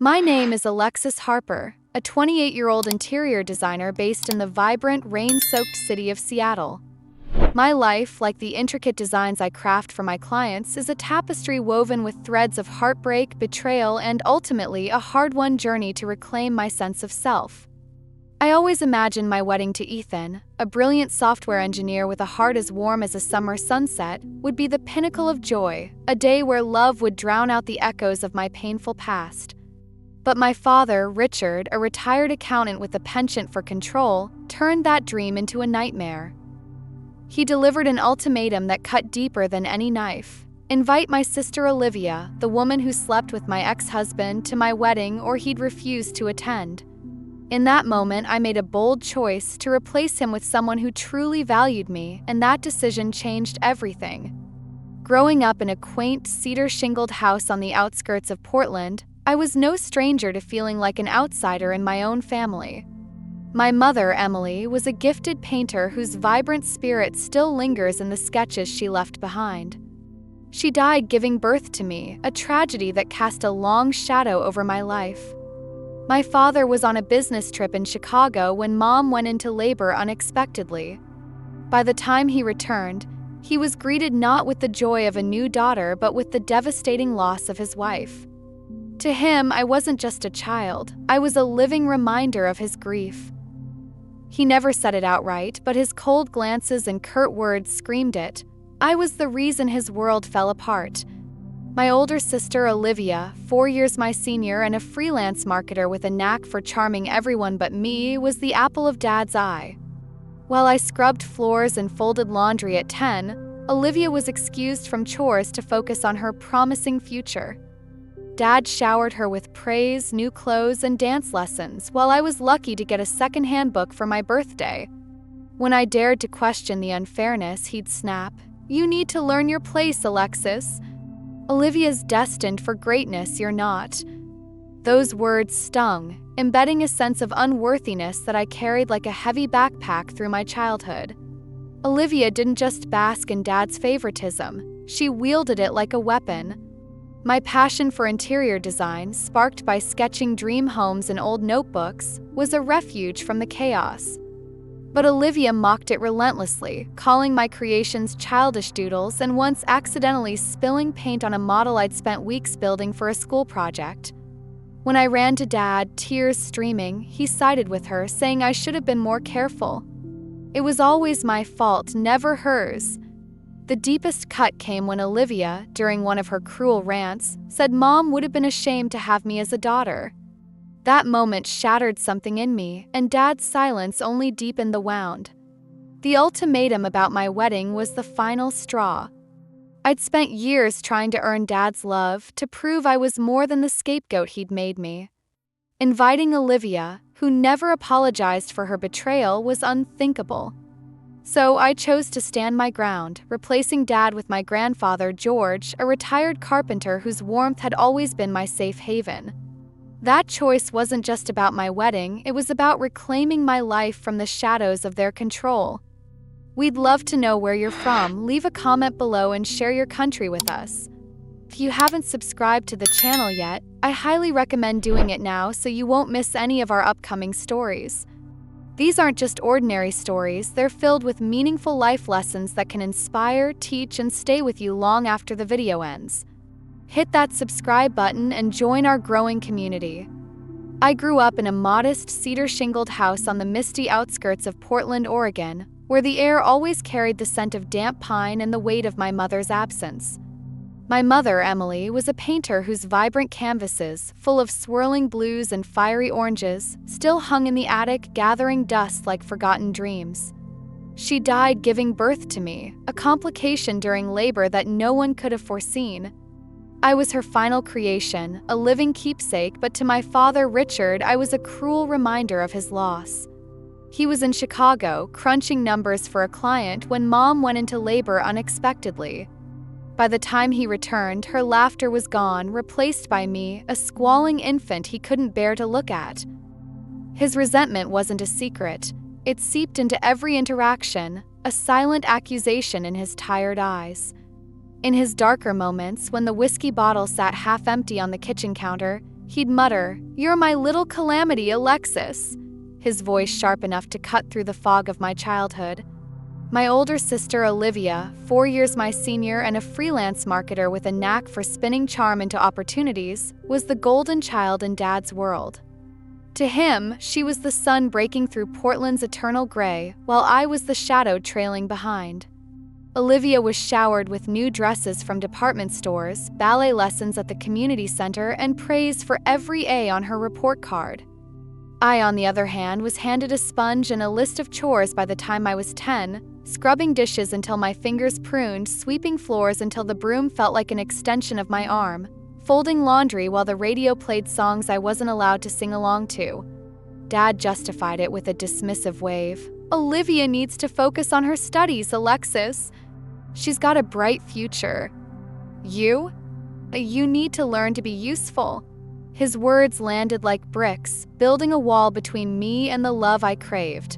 My name is Alexis Harper, a 28-year-old interior designer based in the vibrant, rain-soaked city of Seattle. My life, like the intricate designs I craft for my clients, is a tapestry woven with threads of heartbreak, betrayal, and ultimately a hard-won journey to reclaim my sense of self. I always imagined my wedding to Ethan, a brilliant software engineer with a heart as warm as a summer sunset, would be the pinnacle of joy, a day where love would drown out the echoes of my painful past. But my father, Richard, a retired accountant with a penchant for control, turned that dream into a nightmare. He delivered an ultimatum that cut deeper than any knife. Invite my sister Olivia, the woman who slept with my ex-husband, to my wedding or he'd refuse to attend. In that moment, I made a bold choice to replace him with someone who truly valued me, and that decision changed everything. Growing up in a quaint, cedar-shingled house on the outskirts of Portland, I was no stranger to feeling like an outsider in my own family. My mother, Emily, was a gifted painter whose vibrant spirit still lingers in the sketches she left behind. She died giving birth to me, a tragedy that cast a long shadow over my life. My father was on a business trip in Chicago when Mom went into labor unexpectedly. By the time he returned, he was greeted not with the joy of a new daughter but with the devastating loss of his wife. To him, I wasn't just a child, I was a living reminder of his grief. He never said it outright, but his cold glances and curt words screamed it. I was the reason his world fell apart. My older sister, Olivia, 4 years my senior and a freelance marketer with a knack for charming everyone but me, was the apple of Dad's eye. While I scrubbed floors and folded laundry at 10, Olivia was excused from chores to focus on her promising future. Dad showered her with praise, new clothes, and dance lessons, while I was lucky to get a second-hand book for my birthday. When I dared to question the unfairness, he'd snap, "You need to learn your place, Alexis. Olivia's destined for greatness, you're not." Those words stung, embedding a sense of unworthiness that I carried like a heavy backpack through my childhood. Olivia didn't just bask in Dad's favoritism, she wielded it like a weapon. My passion for interior design, sparked by sketching dream homes in old notebooks, was a refuge from the chaos. But Olivia mocked it relentlessly, calling my creations childish doodles and once accidentally spilling paint on a model I'd spent weeks building for a school project. When I ran to Dad, tears streaming, he sided with her, saying I should have been more careful. It was always my fault, never hers. The deepest cut came when Olivia, during one of her cruel rants, said Mom would have been ashamed to have me as a daughter. That moment shattered something in me, and Dad's silence only deepened the wound. The ultimatum about my wedding was the final straw. I'd spent years trying to earn Dad's love, to prove I was more than the scapegoat he'd made me. Inviting Olivia, who never apologized for her betrayal, was unthinkable. So I chose to stand my ground, replacing Dad with my grandfather, George, a retired carpenter whose warmth had always been my safe haven. That choice wasn't just about my wedding, it was about reclaiming my life from the shadows of their control. We'd love to know where you're from. Leave a comment below and share your country with us. If you haven't subscribed to the channel yet, I highly recommend doing it now so you won't miss any of our upcoming stories. These aren't just ordinary stories, they're filled with meaningful life lessons that can inspire, teach, and stay with you long after the video ends. Hit that subscribe button and join our growing community. I grew up in a modest cedar-shingled house on the misty outskirts of Portland, Oregon, where the air always carried the scent of damp pine and the weight of my mother's absence. My mother, Emily, was a painter whose vibrant canvases, full of swirling blues and fiery oranges, still hung in the attic, gathering dust like forgotten dreams. She died giving birth to me, a complication during labor that no one could have foreseen. I was her final creation, a living keepsake, but to my father, Richard, I was a cruel reminder of his loss. He was in Chicago, crunching numbers for a client when Mom went into labor unexpectedly. By the time he returned, her laughter was gone, replaced by me, a squalling infant he couldn't bear to look at. His resentment wasn't a secret. It seeped into every interaction, a silent accusation in his tired eyes. In his darker moments, when the whiskey bottle sat half empty on the kitchen counter, He'd mutter, "You're my little calamity, Alexis," his voice sharp enough to cut through the fog of my childhood. My older sister, Olivia, 4 years my senior and a freelance marketer with a knack for spinning charm into opportunities, was the golden child in Dad's world. To him, she was the sun breaking through Portland's eternal gray, while I was the shadow trailing behind. Olivia was showered with new dresses from department stores, ballet lessons at the community center, and praise for every A on her report card. I, on the other hand, was handed a sponge and a list of chores by the time I was 10, scrubbing dishes until my fingers pruned, sweeping floors until the broom felt like an extension of my arm, folding laundry while the radio played songs I wasn't allowed to sing along to. Dad justified it with a dismissive wave. "Olivia needs to focus on her studies, Alexis. She's got a bright future. You need to learn to be useful." His words landed like bricks, building a wall between me and the love I craved.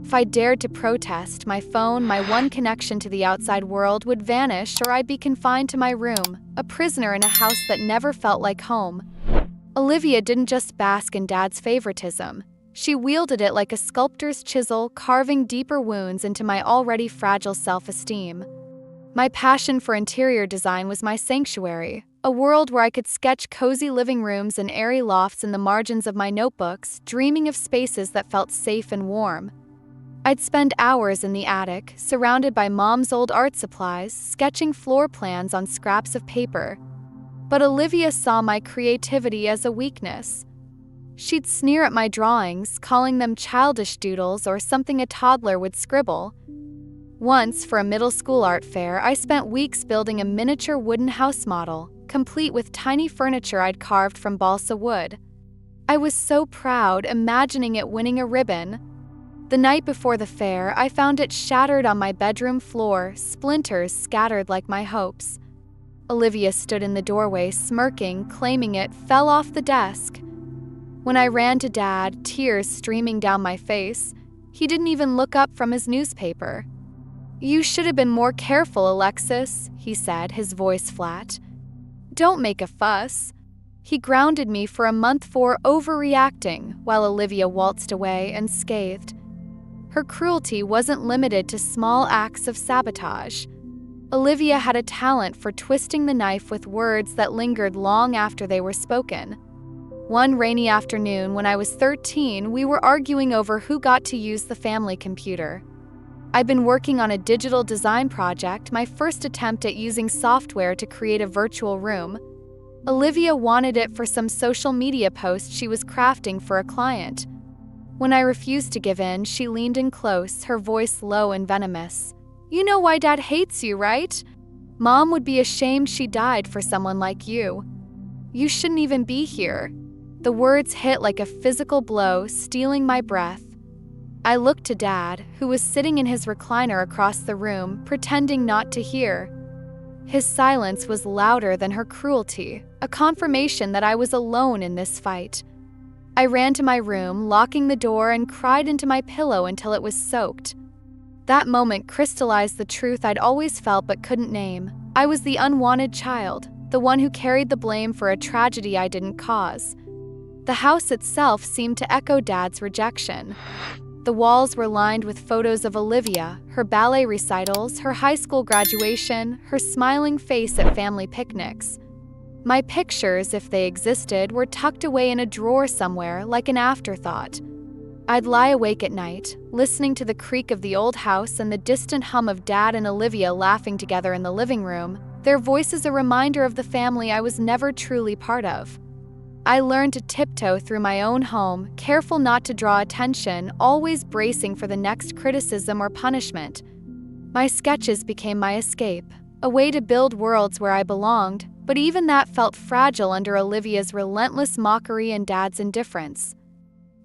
If I dared to protest, my phone, my one connection to the outside world, would vanish, or I'd be confined to my room, a prisoner in a house that never felt like home. Olivia didn't just bask in Dad's favoritism. She wielded it like a sculptor's chisel, carving deeper wounds into my already fragile self-esteem. My passion for interior design was my sanctuary, a world where I could sketch cozy living rooms and airy lofts in the margins of my notebooks, dreaming of spaces that felt safe and warm. I'd spend hours in the attic, surrounded by Mom's old art supplies, sketching floor plans on scraps of paper. But Olivia saw my creativity as a weakness. She'd sneer at my drawings, calling them childish doodles or something a toddler would scribble. Once, for a middle school art fair, I spent weeks building a miniature wooden house model, complete with tiny furniture I'd carved from balsa wood. I was so proud, imagining it winning a ribbon. The night before the fair, I found it shattered on my bedroom floor, splinters scattered like my hopes. Olivia stood in the doorway, smirking, claiming it fell off the desk. When I ran to Dad, tears streaming down my face, he didn't even look up from his newspaper. "You should have been more careful, Alexis," he said, his voice flat. "Don't make a fuss." He grounded me for a month for overreacting, while Olivia waltzed away unscathed. Her cruelty wasn't limited to small acts of sabotage. Olivia had a talent for twisting the knife with words that lingered long after they were spoken. One rainy afternoon when I was 13, we were arguing over who got to use the family computer. I'd been working on a digital design project, my first attempt at using software to create a virtual room. Olivia wanted it for some social media post she was crafting for a client. When I refused to give in, she leaned in close, her voice low and venomous. "You know why Dad hates you, right? Mom would be ashamed she died for someone like you. You shouldn't even be here." The words hit like a physical blow, stealing my breath. I looked to Dad, who was sitting in his recliner across the room, pretending not to hear. His silence was louder than her cruelty, a confirmation that I was alone in this fight. I ran to my room, locking the door, and cried into my pillow until it was soaked. That moment crystallized the truth I'd always felt but couldn't name. I was the unwanted child, the one who carried the blame for a tragedy I didn't cause. The house itself seemed to echo Dad's rejection. The walls were lined with photos of Olivia, her ballet recitals, her high school graduation, her smiling face at family picnics. My pictures, if they existed, were tucked away in a drawer somewhere, like an afterthought. I'd lie awake at night, listening to the creak of the old house and the distant hum of Dad and Olivia laughing together in the living room, their voices a reminder of the family I was never truly part of. I learned to tiptoe through my own home, careful not to draw attention, always bracing for the next criticism or punishment. My sketches became my escape, a way to build worlds where I belonged, but even that felt fragile under Olivia's relentless mockery and Dad's indifference.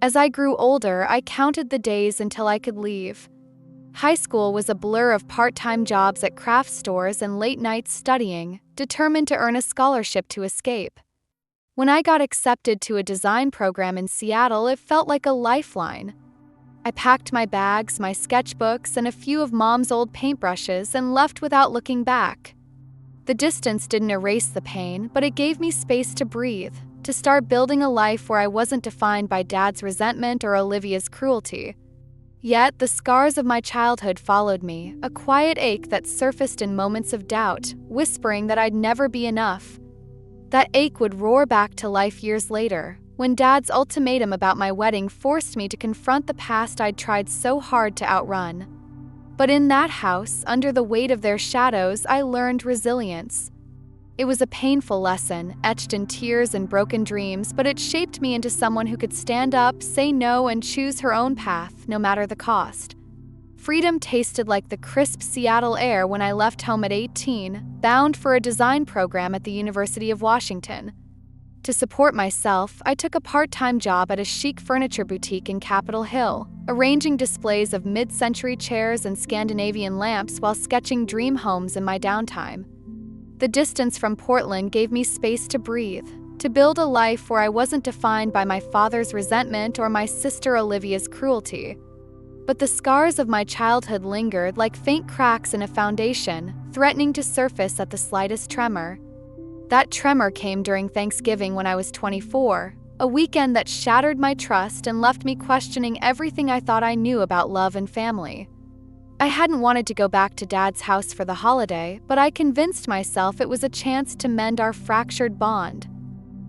As I grew older, I counted the days until I could leave. High school was a blur of part-time jobs at craft stores and late nights studying, determined to earn a scholarship to escape. When I got accepted to a design program in Seattle, it felt like a lifeline. I packed my bags, my sketchbooks, and a few of Mom's old paintbrushes and left without looking back. The distance didn't erase the pain, but it gave me space to breathe, to start building a life where I wasn't defined by Dad's resentment or Olivia's cruelty. Yet, the scars of my childhood followed me, a quiet ache that surfaced in moments of doubt, whispering that I'd never be enough. That ache would roar back to life years later, when Dad's ultimatum about my wedding forced me to confront the past I'd tried so hard to outrun. But in that house, under the weight of their shadows, I learned resilience. It was a painful lesson, etched in tears and broken dreams, but it shaped me into someone who could stand up, say no, and choose her own path, no matter the cost. Freedom tasted like the crisp Seattle air when I left home at 18, bound for a design program at the University of Washington. To support myself, I took a part-time job at a chic furniture boutique in Capitol Hill, arranging displays of mid-century chairs and Scandinavian lamps while sketching dream homes in my downtime. The distance from Portland gave me space to breathe, to build a life where I wasn't defined by my father's resentment or my sister Olivia's cruelty. But the scars of my childhood lingered like faint cracks in a foundation, threatening to surface at the slightest tremor. That tremor came during Thanksgiving when I was 24, a weekend that shattered my trust and left me questioning everything I thought I knew about love and family. I hadn't wanted to go back to Dad's house for the holiday, but I convinced myself it was a chance to mend our fractured bond.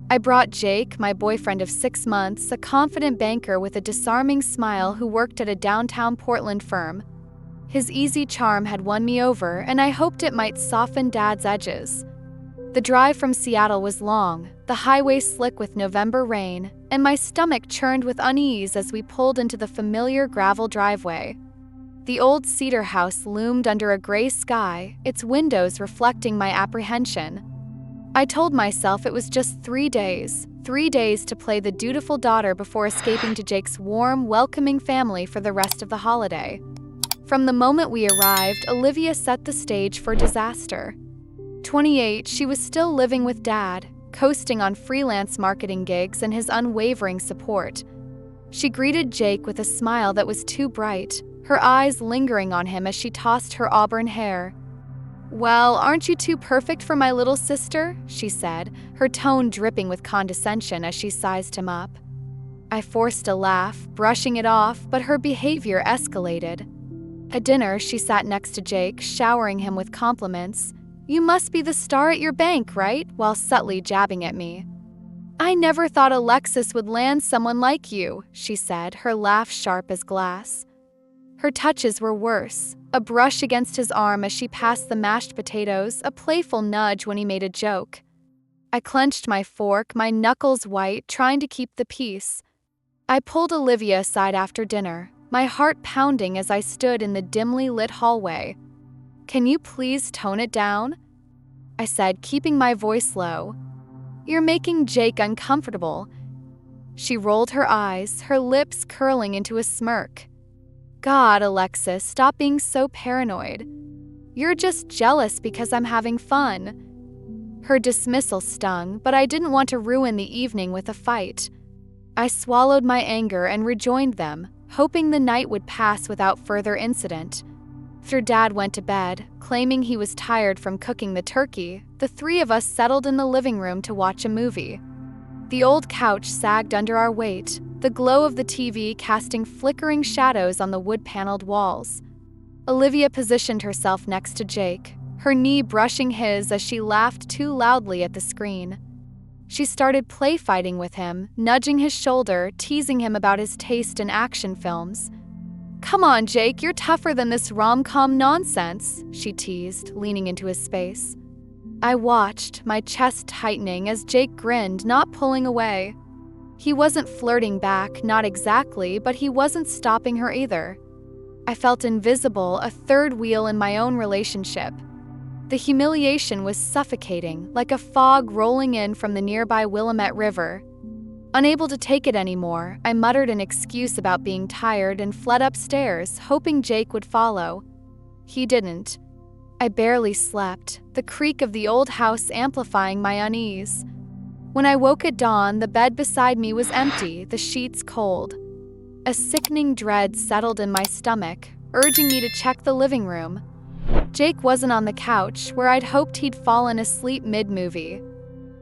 I brought Jake, my boyfriend of 6 months, a confident banker with a disarming smile who worked at a downtown Portland firm. His easy charm had won me over, and I hoped it might soften Dad's edges. The drive from Seattle was long, the highway slick with November rain, and my stomach churned with unease as we pulled into the familiar gravel driveway. The old cedar house loomed under a gray sky, its windows reflecting my apprehension. I told myself it was just 3 days to play the dutiful daughter before escaping to Jake's warm, welcoming family for the rest of the holiday. From the moment we arrived, Olivia set the stage for disaster. 28, she was still living with Dad, coasting on freelance marketing gigs and his unwavering support. She greeted Jake with a smile that was too bright, her eyes lingering on him as she tossed her auburn hair. "Well, aren't you too perfect for my little sister?" she said, her tone dripping with condescension as she sized him up. I forced a laugh, brushing it off, but her behavior escalated. At dinner, she sat next to Jake, showering him with compliments. "You must be the star at your bank, right?" while subtly jabbing at me. "I never thought Alexis would land someone like you," she said, her laugh sharp as glass. Her touches were worse, a brush against his arm as she passed the mashed potatoes, a playful nudge when he made a joke. I clenched my fork, my knuckles white, trying to keep the peace. I pulled Olivia aside after dinner, my heart pounding as I stood in the dimly lit hallway. "Can you please tone it down?" I said, keeping my voice low. "You're making Jake uncomfortable." She rolled her eyes, her lips curling into a smirk. "God, Alexis, stop being so paranoid. You're just jealous because I'm having fun." Her dismissal stung, but I didn't want to ruin the evening with a fight. I swallowed my anger and rejoined them, hoping the night would pass without further incident. After Dad went to bed, claiming he was tired from cooking the turkey, the 3 of us settled in the living room to watch a movie. The old couch sagged under our weight, the glow of the TV casting flickering shadows on the wood-paneled walls. Olivia positioned herself next to Jake, her knee brushing his as she laughed too loudly at the screen. She started play-fighting with him, nudging his shoulder, teasing him about his taste in action films. "Come on, Jake, you're tougher than this rom-com nonsense," she teased, leaning into his space. I watched, my chest tightening as Jake grinned, not pulling away. He wasn't flirting back, not exactly, but he wasn't stopping her either. I felt invisible, a third wheel in my own relationship. The humiliation was suffocating, like a fog rolling in from the nearby Willamette River. Unable to take it anymore, I muttered an excuse about being tired and fled upstairs, hoping Jake would follow. He didn't. I barely slept, the creak of the old house amplifying my unease. When I woke at dawn, the bed beside me was empty, the sheets cold. A sickening dread settled in my stomach, urging me to check the living room. Jake wasn't on the couch, where I'd hoped he'd fallen asleep mid-movie.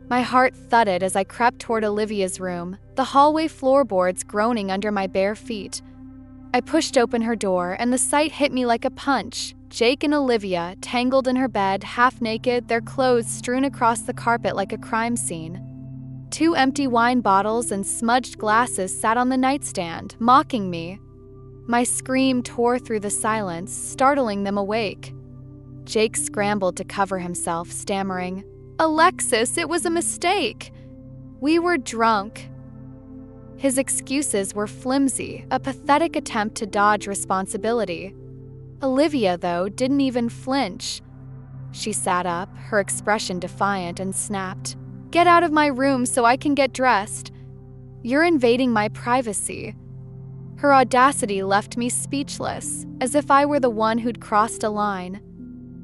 My heart thudded as I crept toward Olivia's room, the hallway floorboards groaning under my bare feet. I pushed open her door, and the sight hit me like a punch. Jake and Olivia, tangled in her bed, half naked, their clothes strewn across the carpet like a crime scene. 2 empty wine bottles and smudged glasses sat on the nightstand, mocking me. My scream tore through the silence, startling them awake. Jake scrambled to cover himself, stammering, "Alexis, it was a mistake. We were drunk." His excuses were flimsy, a pathetic attempt to dodge responsibility. Olivia, though, didn't even flinch. She sat up, her expression defiant, and snapped, "Get out of my room so I can get dressed. You're invading my privacy." Her audacity left me speechless, as if I were the one who'd crossed a line.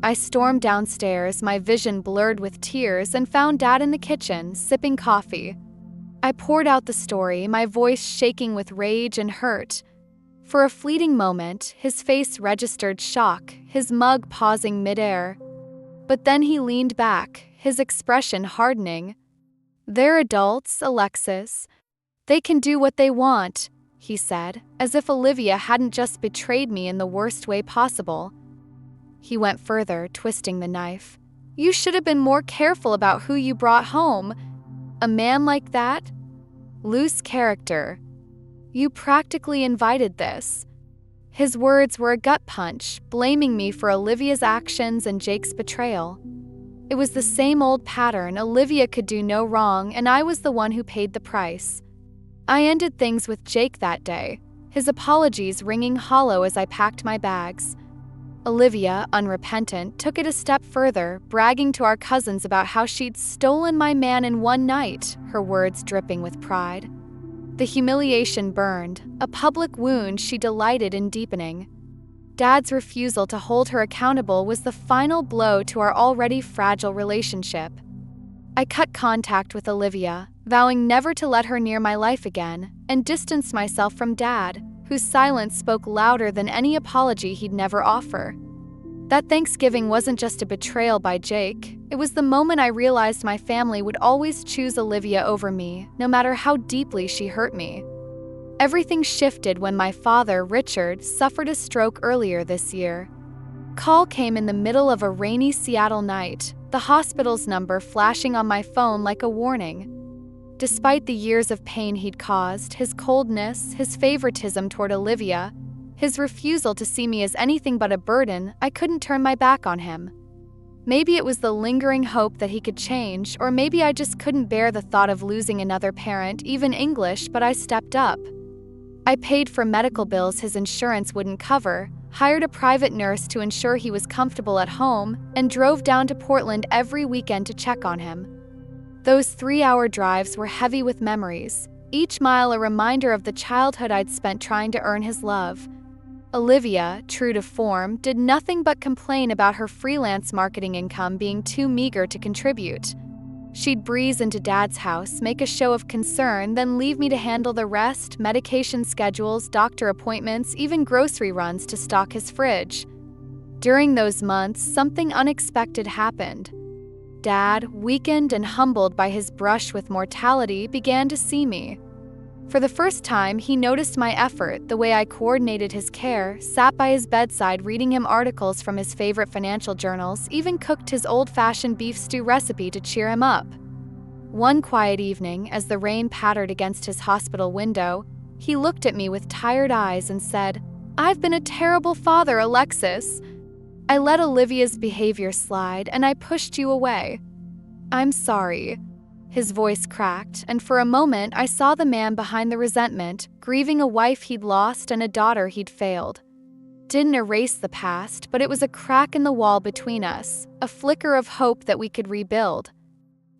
I stormed downstairs, my vision blurred with tears, and found Dad in the kitchen, sipping coffee. I poured out the story, my voice shaking with rage and hurt. For a fleeting moment, his face registered shock, his mug pausing midair. But then he leaned back, his expression hardening. "They're adults, Alexis. They can do what they want," he said, as if Olivia hadn't just betrayed me in the worst way possible. He went further, twisting the knife. "You should have been more careful about who you brought home. A man like that? Loose character. You practically invited this." His words were a gut punch, blaming me for Olivia's actions and Jake's betrayal. It was the same old pattern. Olivia could do no wrong, and I was the one who paid the price. I ended things with Jake that day, his apologies ringing hollow as I packed my bags. Olivia, unrepentant, took it a step further, bragging to our cousins about how she'd stolen my man in one night, her words dripping with pride. The humiliation burned, a public wound she delighted in deepening. Dad's refusal to hold her accountable was the final blow to our already fragile relationship. I cut contact with Olivia, vowing never to let her near my life again, and distanced myself from Dad, whose silence spoke louder than any apology he'd never offer. That Thanksgiving wasn't just a betrayal by Jake, it was the moment I realized my family would always choose Olivia over me, no matter how deeply she hurt me. Everything shifted when my father, Richard, suffered a stroke earlier this year. Call came in the middle of a rainy Seattle night, the hospital's number flashing on my phone like a warning. Despite the years of pain he'd caused, his coldness, his favoritism toward Olivia, his refusal to see me as anything but a burden, I couldn't turn my back on him. Maybe it was the lingering hope that he could change, or maybe I just couldn't bear the thought of losing another parent, even English, but I stepped up. I paid for medical bills his insurance wouldn't cover, hired a private nurse to ensure he was comfortable at home, and drove down to Portland every weekend to check on him. Those 3-hour drives were heavy with memories, each mile a reminder of the childhood I'd spent trying to earn his love. Olivia, true to form, did nothing but complain about her freelance marketing income being too meager to contribute. She'd breeze into Dad's house, make a show of concern, then leave me to handle the rest, medication schedules, doctor appointments, even grocery runs to stock his fridge. During those months, something unexpected happened. Dad, weakened and humbled by his brush with mortality, began to see me. For the first time, he noticed my effort, the way I coordinated his care, sat by his bedside reading him articles from his favorite financial journals, even cooked his old-fashioned beef stew recipe to cheer him up. One quiet evening, as the rain pattered against his hospital window, he looked at me with tired eyes and said, "I've been a terrible father, Alexis. I let Olivia's behavior slide, and I pushed you away. I'm sorry." His voice cracked, and for a moment I saw the man behind the resentment, grieving a wife he'd lost and a daughter he'd failed. Didn't erase the past, but it was a crack in the wall between us, a flicker of hope that we could rebuild.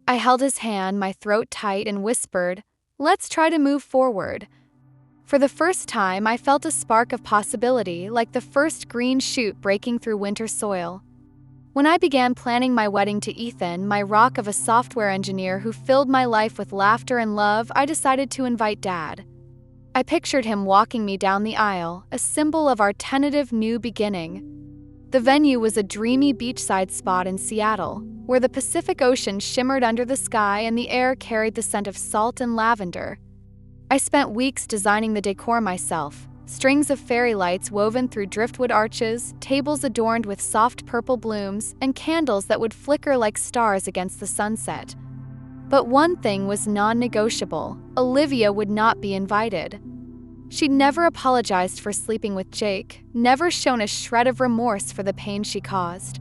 I held his hand, my throat tight, and whispered, "Let's try to move forward." For the first time, I felt a spark of possibility, like the first green shoot breaking through winter soil. When I began planning my wedding to Ethan, my rock of a software engineer who filled my life with laughter and love, I decided to invite Dad. I pictured him walking me down the aisle, a symbol of our tentative new beginning. The venue was a dreamy beachside spot in Seattle, where the Pacific Ocean shimmered under the sky and the air carried the scent of salt and lavender. I spent weeks designing the decor myself, strings of fairy lights woven through driftwood arches, tables adorned with soft purple blooms, and candles that would flicker like stars against the sunset. But one thing was non-negotiable: Olivia would not be invited. She'd never apologized for sleeping with Jake, never shown a shred of remorse for the pain she caused.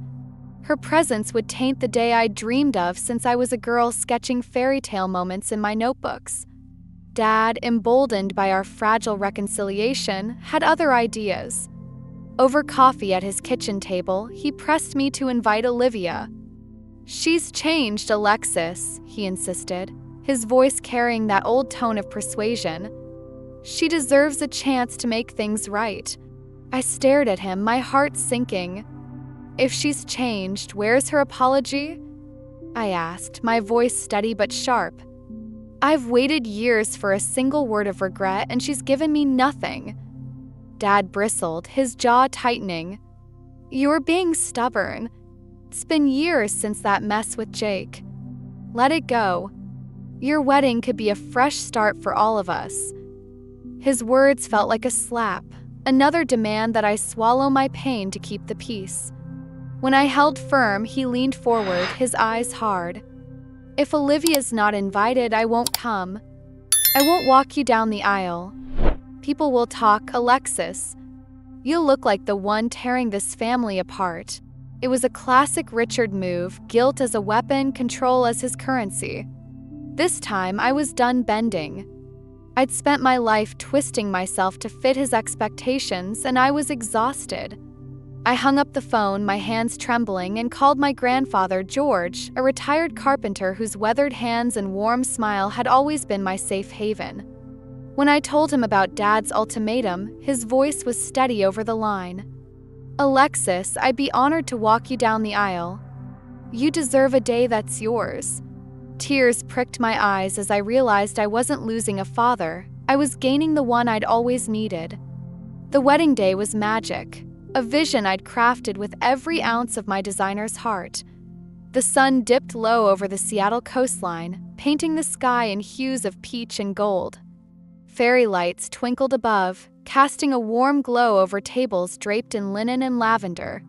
Her presence would taint the day I'd dreamed of since I was a girl sketching fairy tale moments in my notebooks. Dad, emboldened by our fragile reconciliation, had other ideas. Over coffee at his kitchen table, he pressed me to invite Olivia. "She's changed, Alexis," he insisted, his voice carrying that old tone of persuasion. "She deserves a chance to make things right." I stared at him, my heart sinking. "If she's changed, where's her apology?" I asked, my voice steady but sharp. "I've waited years for a single word of regret, and she's given me nothing." Dad bristled, his jaw tightening. "You're being stubborn. It's been years since that mess with Jake. Let it go. Your wedding could be a fresh start for all of us." His words felt like a slap, another demand that I swallow my pain to keep the peace. When I held firm, he leaned forward, his eyes hard. "If Olivia's not invited, I won't come. I won't walk you down the aisle. People will talk, Alexis. You'll look like the one tearing this family apart." It was a classic Richard move, guilt as a weapon, control as his currency. This time, I was done bending. I'd spent my life twisting myself to fit his expectations, and I was exhausted. I hung up the phone, my hands trembling, and called my grandfather, George, a retired carpenter whose weathered hands and warm smile had always been my safe haven. When I told him about Dad's ultimatum, his voice was steady over the line. "Alexis, I'd be honored to walk you down the aisle. You deserve a day that's yours." Tears pricked my eyes as I realized I wasn't losing a father, I was gaining the one I'd always needed. The wedding day was magic, a vision I'd crafted with every ounce of my designer's heart. The sun dipped low over the Seattle coastline, painting the sky in hues of peach and gold. Fairy lights twinkled above, casting a warm glow over tables draped in linen and lavender.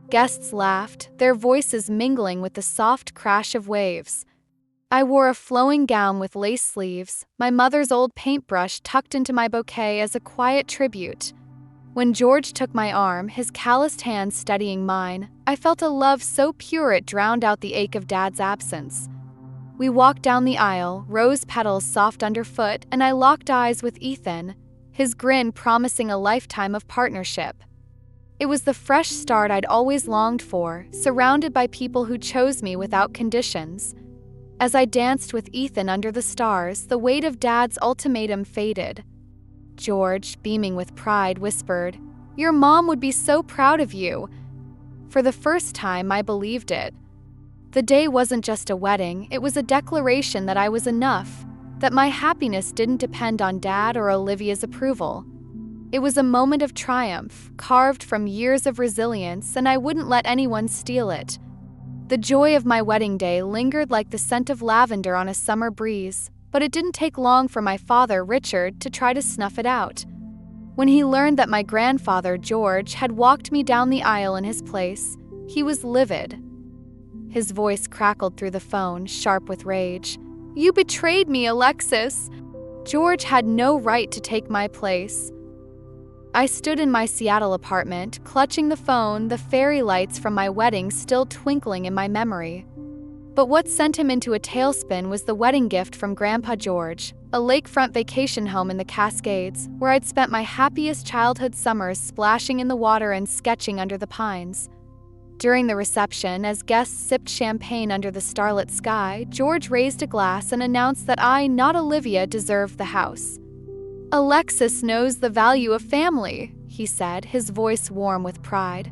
Guests laughed, their voices mingling with the soft crash of waves. I wore a flowing gown with lace sleeves, my mother's old paintbrush tucked into my bouquet as a quiet tribute. When George took my arm, his calloused hands steadying mine, I felt a love so pure it drowned out the ache of Dad's absence. We walked down the aisle, rose petals soft underfoot, and I locked eyes with Ethan, his grin promising a lifetime of partnership. It was the fresh start I'd always longed for, surrounded by people who chose me without conditions. As I danced with Ethan under the stars, the weight of Dad's ultimatum faded. George, beaming with pride, whispered, "Your mom would be so proud of you." For the first time, I believed it. The day wasn't just a wedding, it was a declaration that I was enough, that my happiness didn't depend on Dad or Olivia's approval. It was a moment of triumph, carved from years of resilience, and I wouldn't let anyone steal it. The joy of my wedding day lingered like the scent of lavender on a summer breeze, but it didn't take long for my father, Richard, to try to snuff it out. When he learned that my grandfather, George, had walked me down the aisle in his place, he was livid. His voice crackled through the phone, sharp with rage. "You betrayed me, Alexis! George had no right to take my place." I stood in my Seattle apartment, clutching the phone, the fairy lights from my wedding still twinkling in my memory. But what sent him into a tailspin was the wedding gift from Grandpa George, a lakefront vacation home in the Cascades, where I'd spent my happiest childhood summers splashing in the water and sketching under the pines. During the reception, as guests sipped champagne under the starlit sky, George raised a glass and announced that I, not Olivia, deserved the house. "Alexis knows the value of family," he said, his voice warm with pride.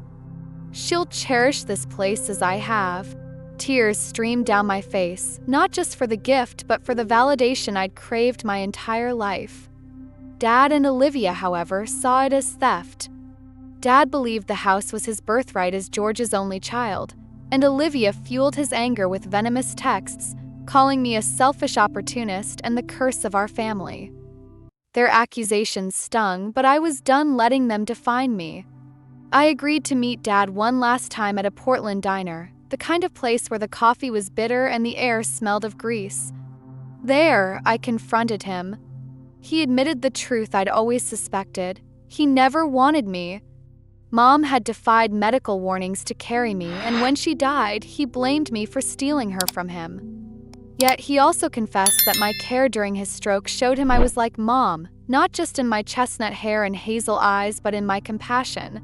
"She'll cherish this place as I have." Tears streamed down my face, not just for the gift, but for the validation I'd craved my entire life. Dad and Olivia, however, saw it as theft. Dad believed the house was his birthright as George's only child. and Olivia fueled his anger with venomous texts, calling me a selfish opportunist and the curse of our family. Their accusations stung, but I was done letting them define me. I agreed to meet Dad one last time at a Portland diner, the kind of place where the coffee was bitter and the air smelled of grease. There, I confronted him. He admitted the truth I'd always suspected. He never wanted me. Mom had defied medical warnings to carry me, and when she died, he blamed me for stealing her from him. Yet he also confessed that my care during his stroke showed him I was like Mom, not just in my chestnut hair and hazel eyes, but in my compassion.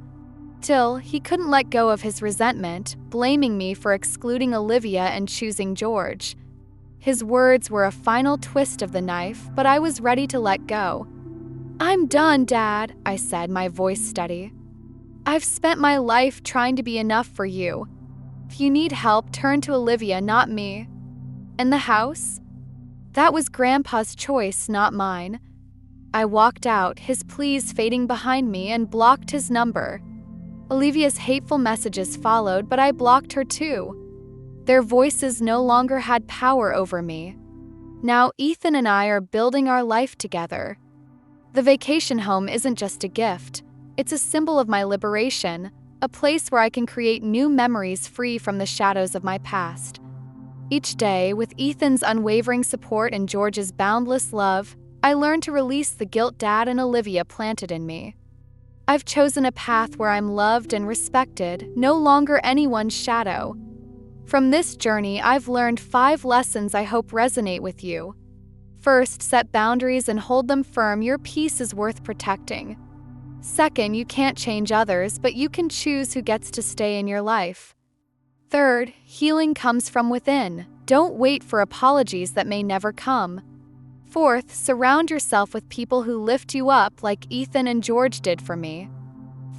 Still, he couldn't let go of his resentment, blaming me for excluding Olivia and choosing George. His words were a final twist of the knife, but I was ready to let go. "I'm done, Dad," I said, my voice steady. "I've spent my life trying to be enough for you. If you need help, turn to Olivia, not me." "And the house?" "That was Grandpa's choice, not mine." I walked out, his pleas fading behind me, and blocked his number. Olivia's hateful messages followed, but I blocked her too. Their voices no longer had power over me. Now Ethan and I are building our life together. The vacation home isn't just a gift. It's a symbol of my liberation, a place where I can create new memories free from the shadows of my past. Each day, with Ethan's unwavering support and George's boundless love, I learned to release the guilt Dad and Olivia planted in me. I've chosen a path where I'm loved and respected, no longer anyone's shadow. From this journey, I've learned 5 lessons I hope resonate with you. First, set boundaries and hold them firm. Your peace is worth protecting. Second, you can't change others, but you can choose who gets to stay in your life. Third, healing comes from within. Don't wait for apologies that may never come. Fourth, surround yourself with people who lift you up like Ethan and George did for me.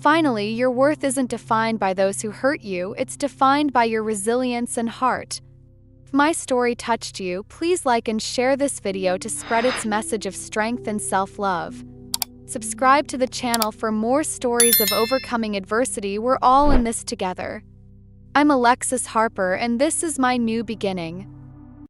Finally, your worth isn't defined by those who hurt you, it's defined by your resilience and heart. If my story touched you, please like and share this video to spread its message of strength and self-love. Subscribe to the channel for more stories of overcoming adversity. We're all in this together. I'm Alexis Harper, and this is my new beginning.